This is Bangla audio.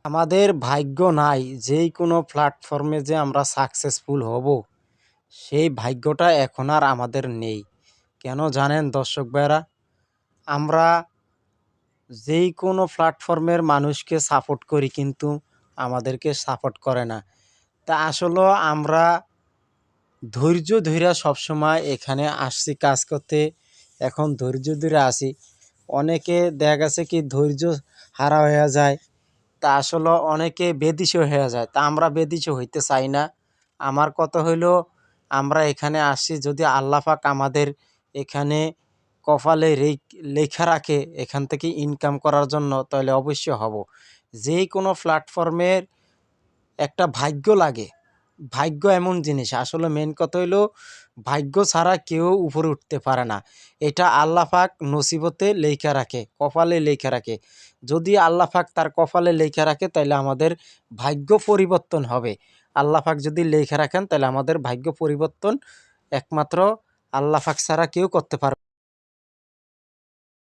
আমাদের ভাগ্য নাই যেই কোনো প্ল্যাটফর্মে যে আমরা সাকসেসফুল হব, সেই ভাগ্যটা এখন আর আমাদের নেই। কেন জানেন দর্শক ভাইরা? আমরা যেই কোনো প্ল্যাটফর্মের মানুষকে সাপোর্ট করি, কিন্তু আমাদেরকে সাপোর্ট করে না। তা আসলে আমরা ধৈর্য ধইরা সবসময় এখানে আসছি কাজ করতে। এখন ধৈর্য ধরে আসি। অনেকে দেখা গেছে কি ধৈর্য হারা হয়ে যায়। তা আসলে অনেকে বেদিশে হয়ে যায়। তা আমরা বেদিশে হইতে চাই না। আমার কথা হইল, আমরা এখানে আসছি যদি আল্লাহ পাক আমাদের এখানে কপালে লেখা রাখে এখান থেকে ইনকাম করার জন্য, তাহলে অবশ্যই হব। যেই কোনো প্ল্যাটফর্মের একটা ভাগ্য লাগে। ভাগ্য এমন জিনিস, আসলে মেন কথা হইল ভাগ্য ছাড়া কেউ উপরে উঠতে পারে না। এটা আল্লাহ পাক নসিবতে লেখা রাখে, কপালে লেখা রাখে। যদি আল্লাহ পাক তার কপালে লেখা রাখে তাহলে আমাদের ভাগ্য পরিবর্তন হবে। আল্লাহ পাক যদি লেখা রাখেন তাহলে আমাদের ভাগ্য পরিবর্তন একমাত্র আল্লাহ পাক ছাড়া কেউ করতে পারবে